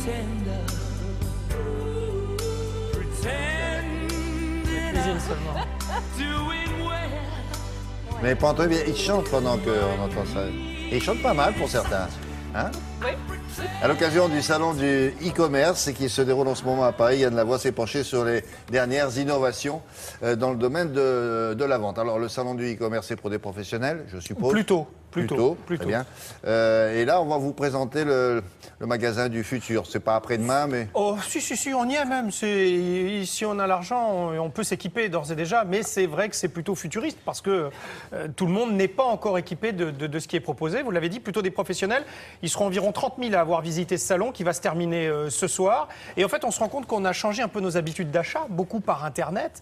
Cuisine seulement. Mais pas entendu, il chante pendant qu'on entend ça. Et il chante pas mal pour certains. Hein? Oui. À l'occasion du salon du e-commerce qui se déroule en ce moment à Paris, Yann Lavoie s'est penché sur les dernières innovations dans le domaine de la vente. Alors le salon du e-commerce c'est pour des professionnels, je suppose. Plutôt. Très bien. Et là, on va vous présenter le magasin du futur. C'est pas après-demain, mais... Oh, si, on y est même. Si on a l'argent, on peut s'équiper d'ores et déjà. Mais c'est vrai que c'est plutôt futuriste parce que tout le monde n'est pas encore équipé de ce qui est proposé. Vous l'avez dit, plutôt des professionnels. Ils seront environ 30 000 à avoir visité ce salon qui va se terminer ce soir. Et en fait, on se rend compte qu'on a changé un peu nos habitudes d'achat, beaucoup par Internet,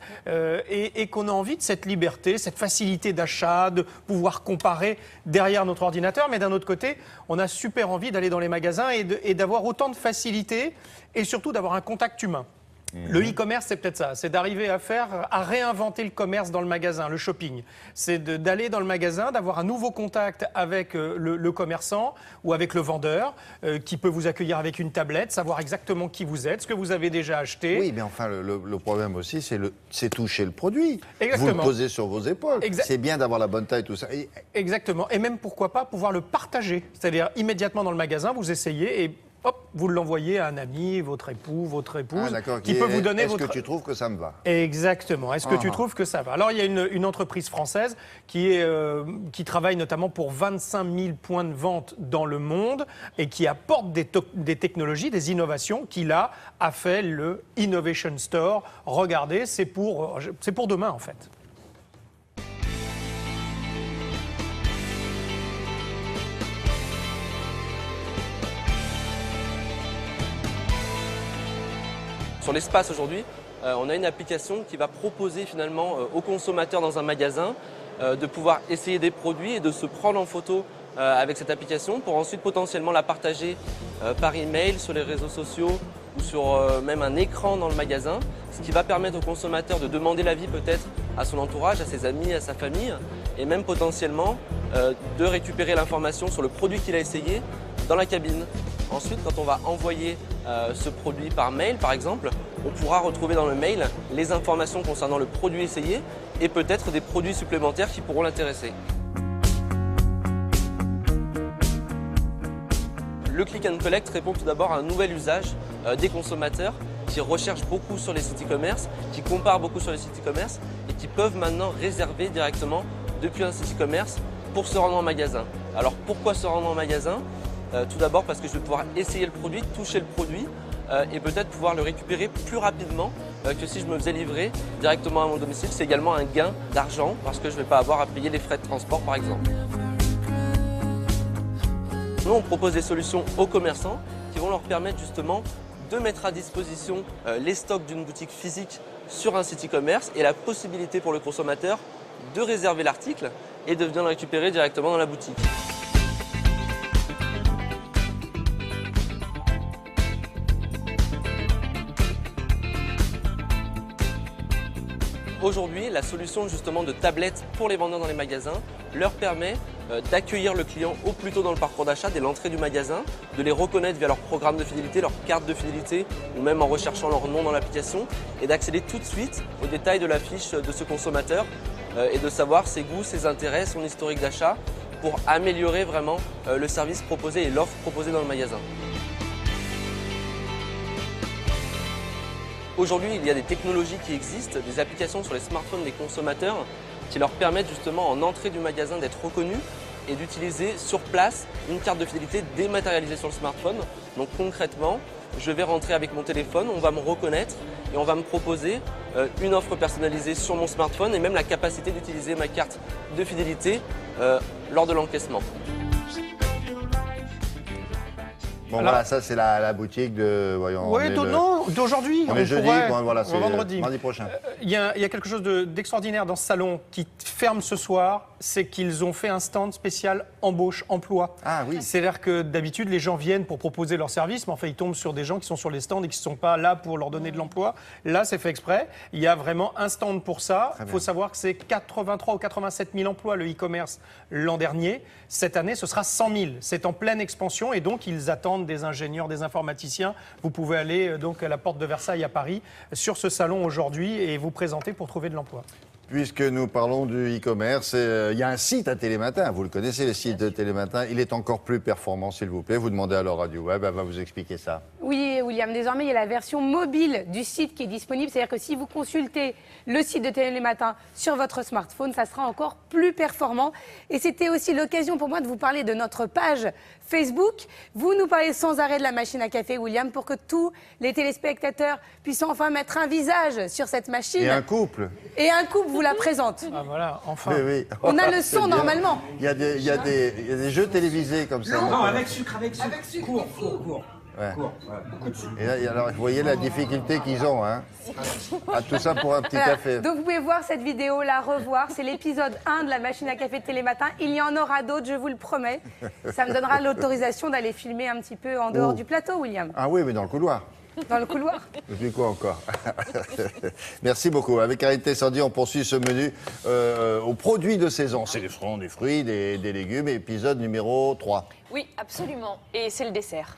et qu'on a envie de cette liberté, cette facilité d'achat, de pouvoir comparer derrière notre ordinateur, mais d'un autre côté, on a super envie d'aller dans les magasins et d'avoir autant de facilité et surtout d'avoir un contact humain. Le e-commerce, c'est peut-être ça, c'est d'arriver à réinventer le commerce dans le magasin, le shopping. C'est d'aller dans le magasin, d'avoir un nouveau contact avec le commerçant ou avec le vendeur qui peut vous accueillir avec une tablette, savoir exactement qui vous êtes, ce que vous avez déjà acheté. Oui, mais enfin, le problème aussi, c'est toucher le produit. Exactement. Vous le posez sur vos épaules. C'est bien d'avoir la bonne taille, tout ça. Exactement. Et même, pourquoi pas, pouvoir le partager. C'est-à-dire, immédiatement dans le magasin, vous essayez et... hop, vous l'envoyez à un ami, votre époux, votre épouse, qui peut vous donner votre... Est-ce que tu trouves que ça me va? Exactement. Est-ce que tu trouves que ça va? Alors, il y a une entreprise française qui travaille notamment pour 25 000 points de vente dans le monde et qui apporte des technologies, des innovations, qui là a fait le Innovation Store. Regardez, c'est pour demain en fait. Sur l'espace aujourd'hui, on a une application qui va proposer finalement aux consommateurs dans un magasin de pouvoir essayer des produits et de se prendre en photo avec cette application pour ensuite potentiellement la partager par email, sur les réseaux sociaux ou sur même un écran dans le magasin, ce qui va permettre au consommateur de demander l'avis peut-être à son entourage, à ses amis, à sa famille et même potentiellement de récupérer l'information sur le produit qu'il a essayé dans la cabine. Ensuite, quand on va envoyer ce produit par mail, par exemple, on pourra retrouver dans le mail les informations concernant le produit essayé et peut-être des produits supplémentaires qui pourront l'intéresser. Le Click and Collect répond tout d'abord à un nouvel usage des consommateurs qui recherchent beaucoup sur les sites e-commerce, qui comparent beaucoup sur les sites e-commerce et qui peuvent maintenant réserver directement depuis un site e-commerce pour se rendre en magasin. Alors pourquoi se rendre en magasin ? Tout d'abord parce que je vais pouvoir essayer le produit, toucher le produit et peut-être pouvoir le récupérer plus rapidement que si je me faisais livrer directement à mon domicile. C'est également un gain d'argent parce que je ne vais pas avoir à payer les frais de transport par exemple. Nous, on propose des solutions aux commerçants qui vont leur permettre justement de mettre à disposition les stocks d'une boutique physique sur un site e-commerce et la possibilité pour le consommateur de réserver l'article et de venir le récupérer directement dans la boutique. Aujourd'hui, la solution justement de tablette pour les vendeurs dans les magasins leur permet d'accueillir le client au plus tôt dans le parcours d'achat, dès l'entrée du magasin, de les reconnaître via leur programme de fidélité, leur carte de fidélité ou même en recherchant leur nom dans l'application et d'accéder tout de suite aux détails de la fiche de ce consommateur et de savoir ses goûts, ses intérêts, son historique d'achat pour améliorer vraiment le service proposé et l'offre proposée dans le magasin. Aujourd'hui, il y a des technologies qui existent, des applications sur les smartphones des consommateurs qui leur permettent justement en entrée du magasin d'être reconnus et d'utiliser sur place une carte de fidélité dématérialisée sur le smartphone. Donc concrètement, je vais rentrer avec mon téléphone, on va me reconnaître et on va me proposer une offre personnalisée sur mon smartphone et même la capacité d'utiliser ma carte de fidélité lors de l'encaissement. Bon, alors, voilà, ça c'est la boutique de... Voyons, oui, d'aujourd'hui. On est jeudi, bon, voilà, c'est vendredi. Mardi prochain. Il y a quelque chose d'extraordinaire dans ce salon qui ferme ce soir c'est qu'ils ont fait un stand spécial embauche, emploi. Ah oui. C'est-à-dire que d'habitude, les gens viennent pour proposer leurs services, mais en fait, ils tombent sur des gens qui sont sur les stands et qui ne sont pas là pour leur donner de l'emploi. Là, c'est fait exprès. Il y a vraiment un stand pour ça. Il faut savoir que c'est 83 ou 87 000 emplois le e-commerce l'an dernier. Cette année, ce sera 100 000. C'est en pleine expansion et donc ils attendent des ingénieurs, des informaticiens. Vous pouvez aller donc à la porte de Versailles à Paris sur ce salon aujourd'hui et vous présenter pour trouver de l'emploi. Puisque nous parlons du e-commerce, il y a un site à Télématin, vous le connaissez, le site de Télématin, il est encore plus performant, s'il vous plaît. Vous demandez à Laura Duweb, elle va vous expliquer ça. Oui, William, désormais, il y a la version mobile du site qui est disponible. C'est-à-dire que si vous consultez le site de Télématin sur votre smartphone, ça sera encore plus performant. Et c'était aussi l'occasion pour moi de vous parler de notre page Facebook. Vous nous parlez sans arrêt de la machine à café, William, pour que tous les téléspectateurs puissent enfin mettre un visage sur cette machine. Et un couple. Et un couple vous la présente. Ah voilà, enfin. Oui, oui. On a le C'est son bien. normalement. Il y a des jeux télévisés comme ça. Non, avec sucre, avec sucre. Court. Ouais. Court, beaucoup de sucre. Et là, alors, vous voyez la difficulté qu'ils ont. Hein. Ah, tout ça pour un petit Voilà. café. Donc vous pouvez voir cette vidéo, la revoir. C'est l'épisode 1 de la machine à café de Télématin. Il y en aura d'autres, je vous le promets. Ça me donnera l'autorisation d'aller filmer un petit peu en dehors du plateau, William. Ah oui, mais dans le couloir. Dans le couloir. Et puis quoi encore? Merci beaucoup. Avec Arrêté Sandy, on poursuit ce menu aux produits de saison. C'est des fruits, des légumes, épisode numéro 3. Oui, absolument. Et c'est le dessert.